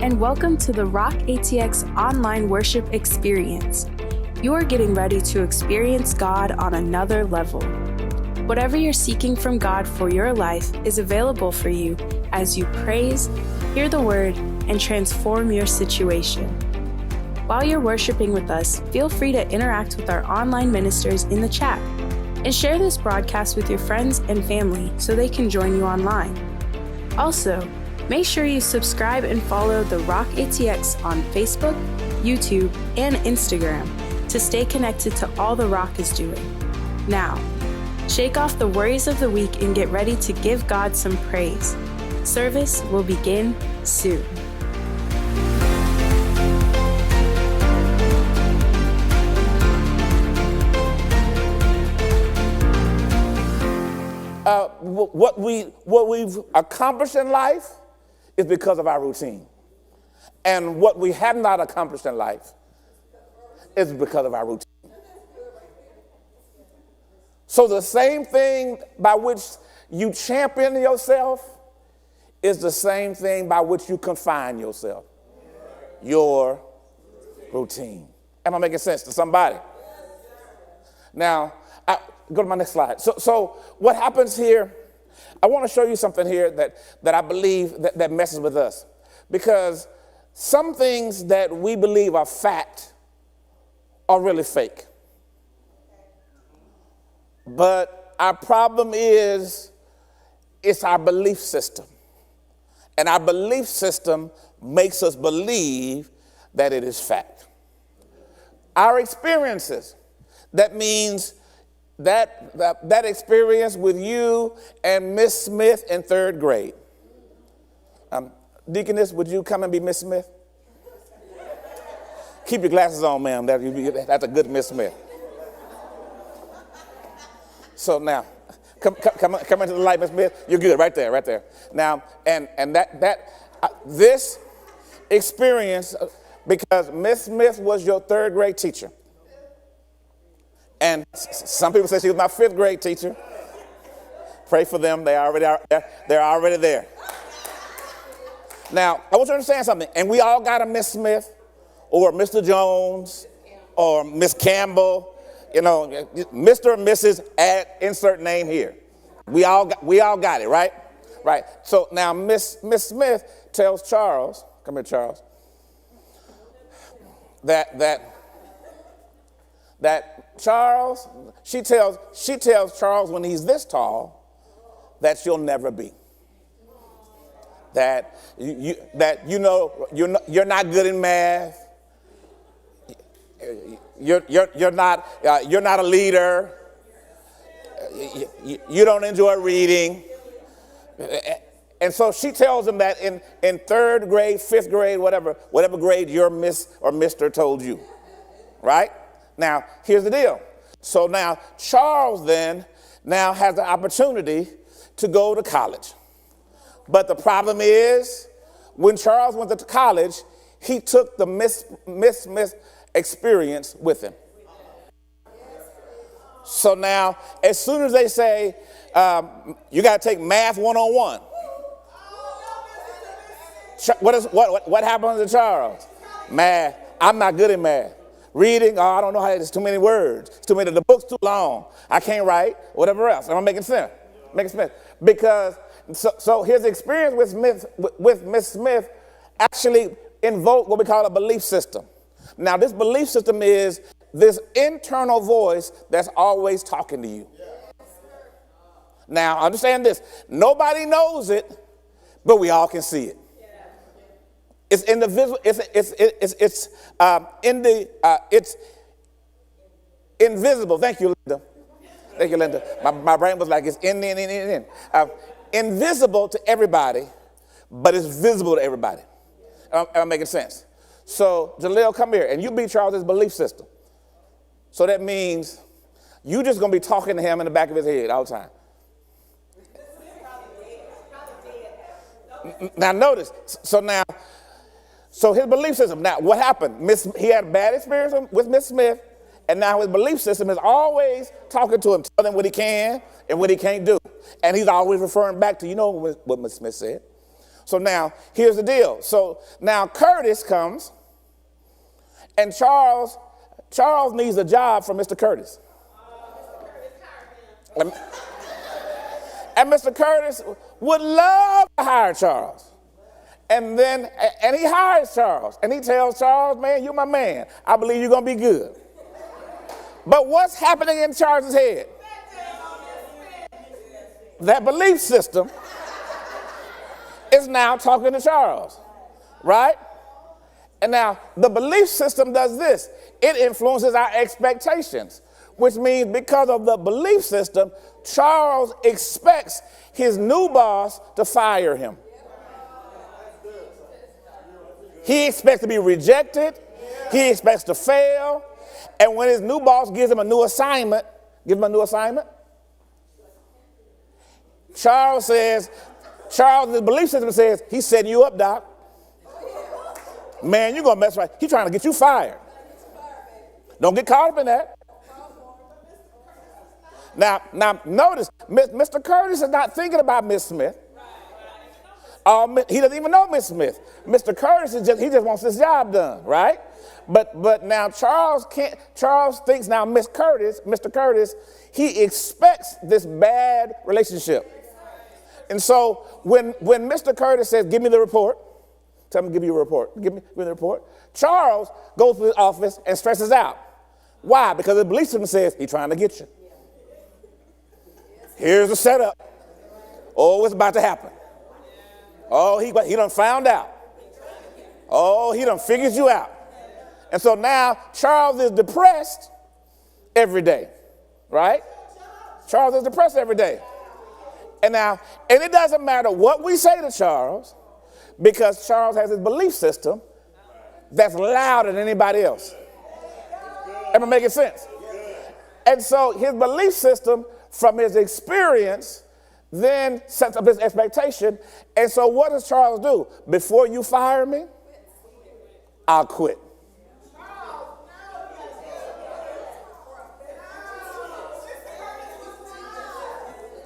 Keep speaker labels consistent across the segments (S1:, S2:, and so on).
S1: and welcome to the ROCKATX online worship experience. You're getting ready to experience God on another level. Whatever you're seeking from God for your life is available for you as you praise, hear the word, and transform your situation. While you're worshiping with us, feel free to interact with our online ministers in the chat and share this broadcast with your friends and family so they can join you online. Also, make sure you subscribe and follow the ROCKATX on Facebook, YouTube, and Instagram to stay connected to all the Rock is doing. Now, shake off the worries of the week and get ready to give God some praise. Service will begin soon.
S2: What we've accomplished in life is because of our routine. And what we have not accomplished in life is because of our routine. So the same thing by which you champion yourself is the same thing by which you confine yourself. Your routine. Am I making sense to somebody? Now, go to my next slide. So what happens here, I want to show you something here that I believe that messes with us. Because some things that we believe are fact are really fake. But our problem is, it's our belief system. And our belief system makes us believe that it is fact. Our experiences, that means that experience with you and Miss Smith in third grade. Deaconess, would you come and be Miss Smith? Keep your glasses on, ma'am. That's a good Miss Smith. So now, come into the light, Miss Smith. You're good, right there. Now, and this experience, because Miss Smith was your third grade teacher. And some people say she was my fifth grade teacher. Pray for them. They're already there. Now, I want you to understand something. And we all got a Miss Smith or Mr. Jones or Miss Campbell, Mr. and Mrs. Add insert name here. We all got it, right? Right. So now Miss Smith tells Charles, come here, Charles, that Charles, she tells Charles when he's this tall that you'll never be. That you're not good in math. You're not a leader. You don't enjoy reading. And so she tells him that in third grade, fifth grade, whatever grade your Miss or Mr. told you, right? Now, here's the deal. So now Charles then now has the opportunity to go to college. But the problem is, when Charles went to college, he took the Miss Smith experience with him. So now, as soon as they say, you got to take math 101, what happens to Charles? Math. I'm not good at math. Reading, I don't know how, there's too many words. It's too many, the book's too long. I can't write, whatever else. Am I making sense? Because, so his experience with Miss Smith actually invoked what we call a belief system. Now, this belief system is this internal voice that's always talking to you. Now, understand this. Nobody knows it, but we all can see it. It's invisible. It's invisible. Thank you, Linda. My brain was like, it's in. Invisible to everybody, but it's visible to everybody. Am I making sense? So, Jaleel, come here, and you be Charles's belief system. So that means you just going to be talking to him in the back of his head all the time. Now, notice. So his belief system. Now, what happened? He had a bad experience with Miss Smith, and now his belief system is always talking to him, telling him what he can and what he can't do. And he's always referring back to, what Miss Smith said. So now, here's the deal. So now Curtis comes, and Charles needs a job from Mr. Curtis. And Mr. Curtis would love to hire Charles. And he hires Charles. And he tells Charles, man, you're my man. I believe you're going to be good. But what's happening in Charles's head? That belief system is now talking to Charles, right? And now the belief system does this. It influences our expectations, which means because of the belief system, Charles expects his new boss to fire him. He expects to be rejected. He expects to fail. And when his new boss gives him a new assignment, Charles' belief system says, he's setting you up, Doc. Man, you're going to mess right. He's trying to get you fired. Don't get caught up in that. Now notice, Mr. Curtis is not thinking about Miss Smith. He doesn't even know Miss Smith. Mr. Curtis he just wants this job done, right? But now Charles thinks now Mr. Curtis, he expects this bad relationship. And so when Mr. Curtis says, give me the report, tell him to give you a report, give me the report, Charles goes to his office and stresses out. Why? Because the belief system says, he's trying to get you. Here's the setup. Oh, it's about to happen. Oh, he done found out. Oh, he done figured you out. And so now Charles is depressed every day, right? Charles is depressed every day. And it doesn't matter what we say to Charles, because Charles has his belief system that's louder than anybody else. Am I making sense? And so his belief system from his experience then sets up his expectation. And so what does Charles do? Before you fire me, I'll quit.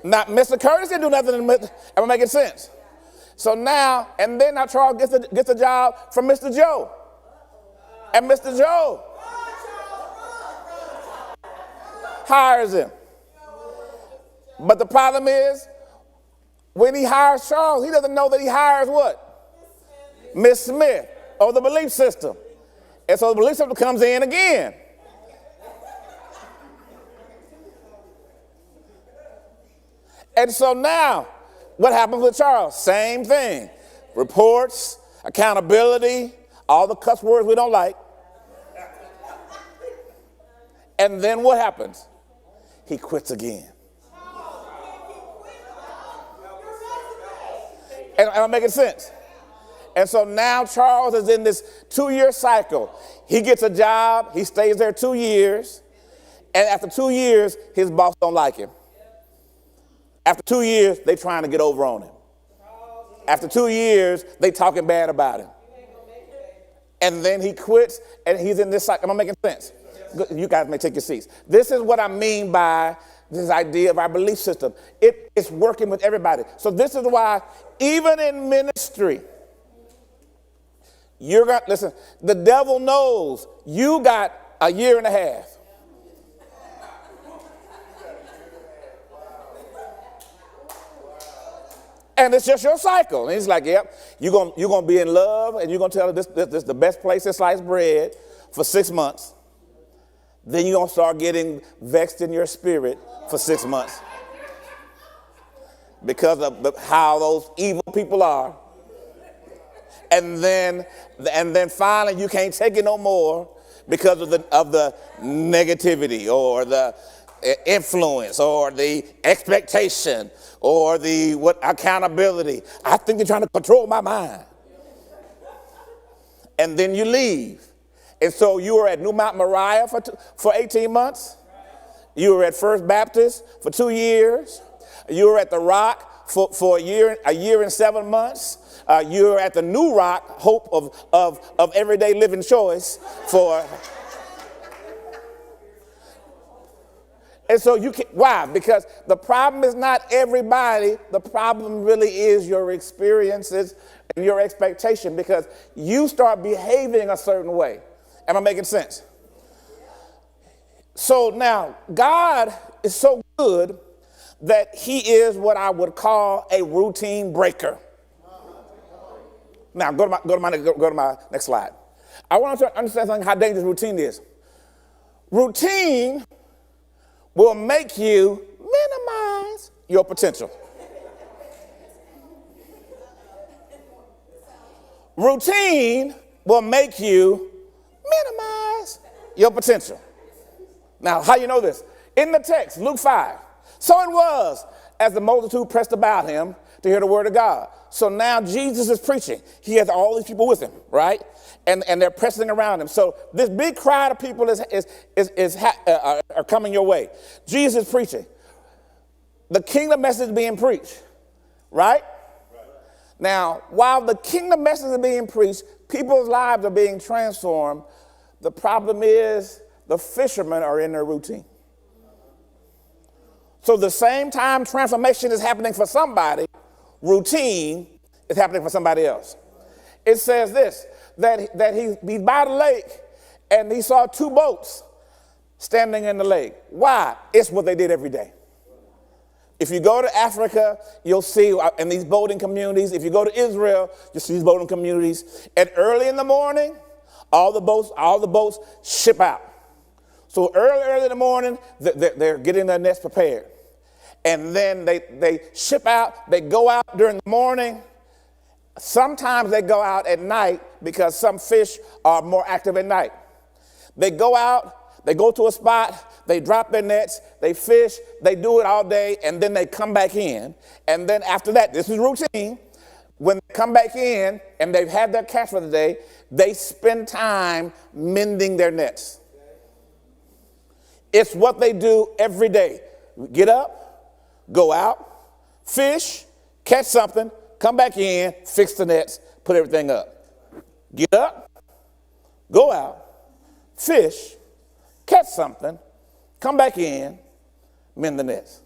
S2: Now, Mr. Curtis didn't do nothing. Am I making sense? So now Charles gets a job from Mr. Joe. And Mr. Joe hires him. But the problem is, when he hires Charles, he doesn't know that he hires what? Miss Smith, or the belief system. And so the belief system comes in again. And so now, what happens with Charles? Same thing. Reports, accountability, all the cuss words we don't like. And then what happens? He quits again. And am I making sense? And so now Charles is in this 2-year cycle. He gets a job. He stays there 2 years. And after 2 years, his boss don't like him. After 2 years, they trying to get over on him. After 2 years, they talking bad about him. And then he quits, and he's in this cycle. Am I making sense? You guys may take your seats. This is what I mean by this idea of our belief system. It's working with everybody. So this is why, even in ministry, listen, the devil knows you got a year and a half. And it's just your cycle. And he's like, yep, you're gonna be in love, and you're going to tell her this is the best place to slice bread for 6 months. Then you're going to start getting vexed in your spirit for 6 months because of how those evil people are. And then finally you can't take it no more because of the negativity or the influence or the expectation or the accountability. I think they're trying to control my mind. And then you leave. And so you were at New Mount Moriah for 18 months. You were at First Baptist for 2 years. You were at The Rock for a year and 7 months. You were at the New Rock, Hope of Everyday Living Choice And so you can, why? Because the problem is not everybody. The problem really is your experiences and your expectation, because you start behaving a certain way. Am I making sense? So now, God is so good that he is what I would call a routine breaker. Now, go to my next slide. I want you to understand something, how dangerous routine is. Routine will make you minimize your potential. Routine will make you minimize your potential. Now, how you know this? In the text, Luke 5. So it was, as the multitude pressed about him to hear the word of God. So now Jesus is preaching. He has all these people with him, right? And they're pressing around him. So this big crowd of people are coming your way. Jesus is preaching. The kingdom message is being preached, right? Now, while the kingdom message is being preached, people's lives are being transformed. The problem is the fishermen are in their routine. So the same time transformation is happening for somebody, routine is happening for somebody else. It says this, that he's by the lake and he saw two boats standing in the lake. Why? It's what they did every day. If you go to Africa, you'll see in these boating communities. If you go to Israel, you'll see these boating communities. And early in the morning, all the boats ship out. So early in the morning, they're getting their nets prepared. And then they ship out, they go out during the morning. Sometimes they go out at night because some fish are more active at night. They go out, they go to a spot, they drop their nets, they fish, they do it all day, and then they come back in. And then after that, this is routine. When they come back in and they've had their catch for the day, they spend time mending their nets. It's what they do every day. Get up, go out, fish, catch something, come back in, fix the nets, put everything up. Get up, go out, fish, catch something, come back in, mend the nets.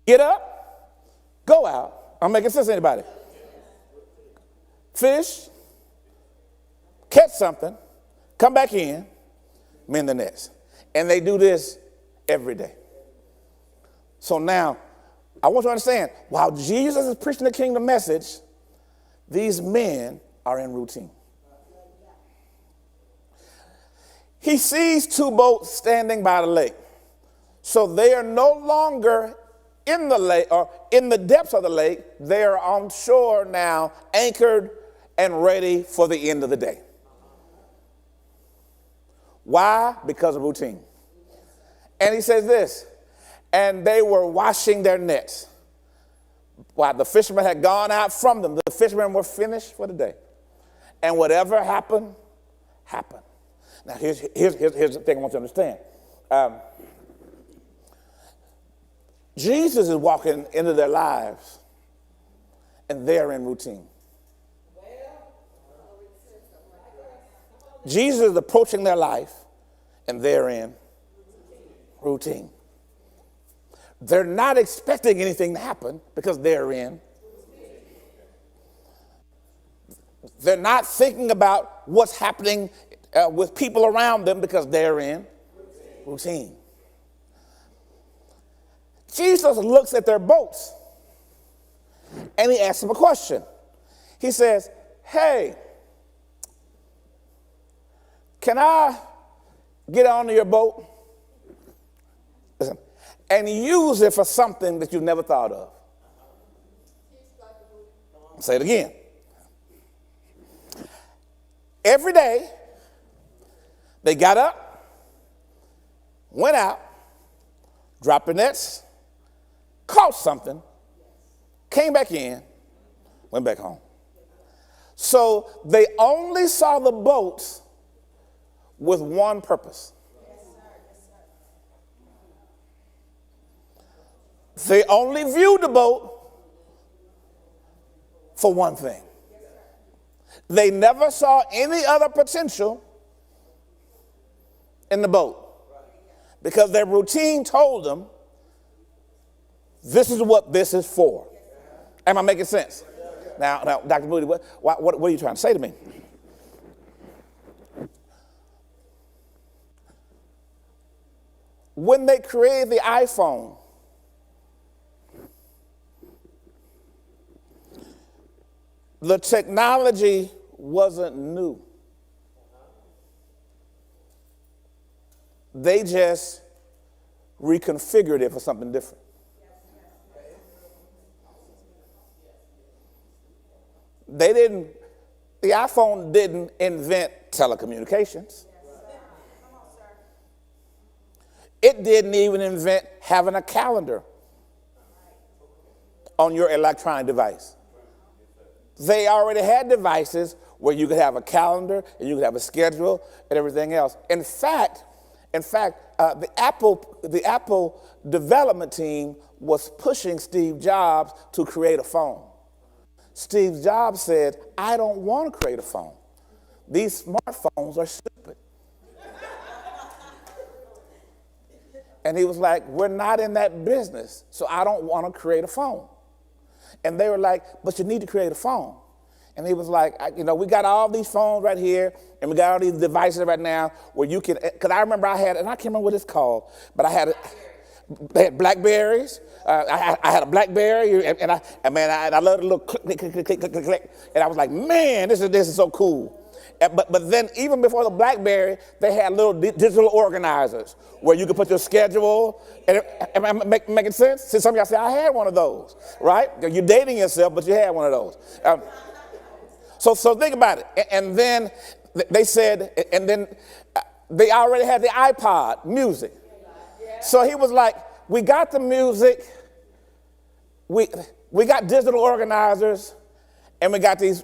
S2: Get up, go out. I'm making sense to anybody. Fish, catch something, come back in, mend the nets. And they do this every day. So now, I want you to understand, while Jesus is preaching the kingdom message, these men are in routine. He sees two boats standing by the lake. So they are no longer in the lake or in the depths of the lake. They are on shore now, anchored and ready for the end of the day. Why? Because of routine. And he says this, and they were washing their nets. While the fishermen had gone out from them, the fishermen were finished for the day. And whatever happened, happened. Now, here's the thing I want you to understand. Jesus is walking into their lives, and they're in routine. Jesus is approaching their life, and they're in routine. They're not expecting anything to happen because they're in. They're not thinking about what's happening with people around them because they're in routine. Jesus looks at their boats and he asks them a question. He says, hey, can I get onto your boat? Listen, and use it for something that you've never thought of. I'll say it again. Every day, they got up, went out, dropped their nets, caught something, came back in, went back home. So they only saw the boats with one purpose. They only viewed the boat for one thing. They never saw any other potential in the boat. because their routine told them this is what this is for. Am I making sense? Now, Dr. Moody, what are you trying to say to me? When they created the iPhone, the technology wasn't new. They just reconfigured it for something different. The iPhone didn't invent telecommunications. It didn't even invent having a calendar on your electronic device. They already had devices where you could have a calendar and you could have a schedule and everything else. In fact, the Apple development team was pushing Steve Jobs to create a phone. Steve Jobs said, I don't want to create a phone. These smartphones are stupid. And he was like, we're not in that business, so I don't want to create a phone. And they were like, but you need to create a phone. And he was like, we got all these phones right here, and we got all these devices right now where you can, because I remember I had, and I can't remember what it's called, but they had Blackberries. I had a Blackberry, and I loved the little click, click, click, click, click, click, click. And I was like, man, this is so cool. But then even before the Blackberry, they had little digital organizers where you could put your schedule. Am I making sense? See, some of y'all say, I had one of those, right? You're dating yourself, but you had one of those. So think about it. And then they said, and then they already had the iPod, music. So he was like, we got the music, we got digital organizers, and we got these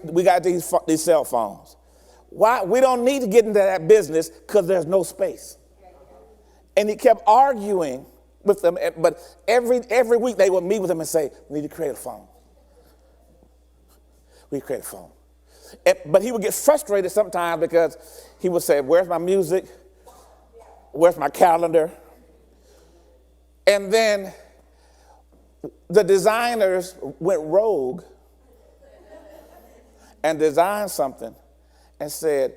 S2: cell phones. Why? We don't need to get into that business because there's no space. And he kept arguing with them, but every week they would meet with him and say, we need to create a phone. We create a phone. But he would get frustrated sometimes because he would say, where's my music? Where's my calendar? And then the designers went rogue and designed something and said,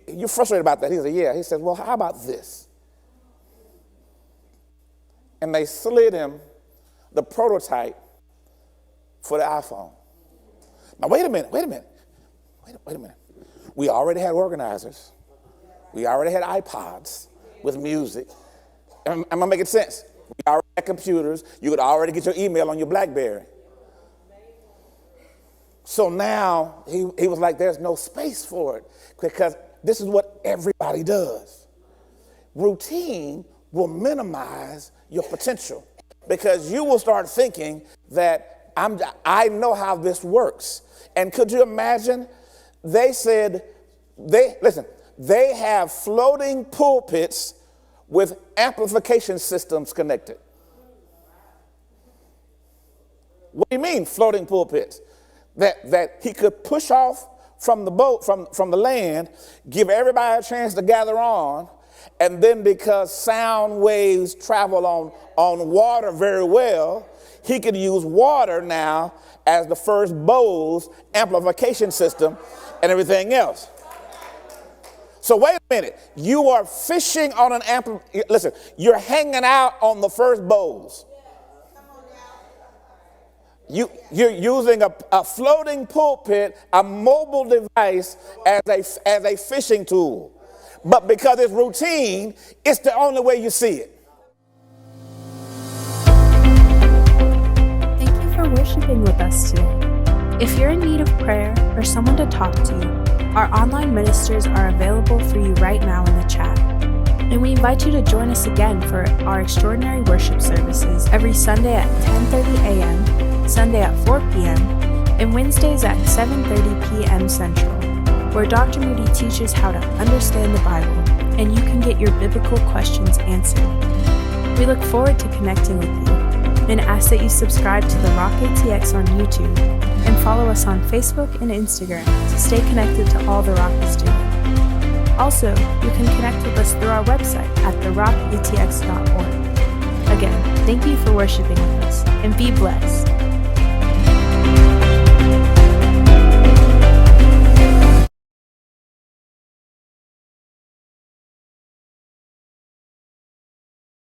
S2: you're frustrated about that? He said, yeah. He said, well, how about this? And they slid him the prototype for the iPhone. Now, wait a minute. We already had organizers. We already had iPods with music. Am I making sense? We already had computers. You could already get your email on your Blackberry. So now he was like, there's no space for it because this is what everybody does. Routine will minimize your potential because you will start thinking that I know how this works. And could you imagine? They said, they have floating pulpits with amplification systems connected. What do you mean floating pulpits? That he could push off from the boat, from the land, give everybody a chance to gather on, and then because sound waves travel on water very well, he could use water now as the first Bose amplification system and everything else. So wait a minute. You are fishing on an listen, you're hanging out on the first Bose. You're using a floating pulpit, a mobile device as a fishing tool. But because it's routine, it's the only way you see it.
S1: Thank you for worshiping with us today. If you're in need of prayer or someone to talk to, our online ministers are available for you right now in the chat. And we invite you to join us again for our extraordinary worship services every Sunday at 10:30 a.m., Sunday at 4 p.m., and Wednesdays at 7:30 p.m. Central, where Dr. Moody teaches how to understand the Bible and you can get your biblical questions answered. We look forward to connecting with you and ask that you subscribe to The Rock ATX on YouTube and follow us on Facebook and Instagram to stay connected to all The Rock is doing. Also, you can connect with us through our website at TheROCKATX.org. Again, thank you for worshiping with us, and be blessed.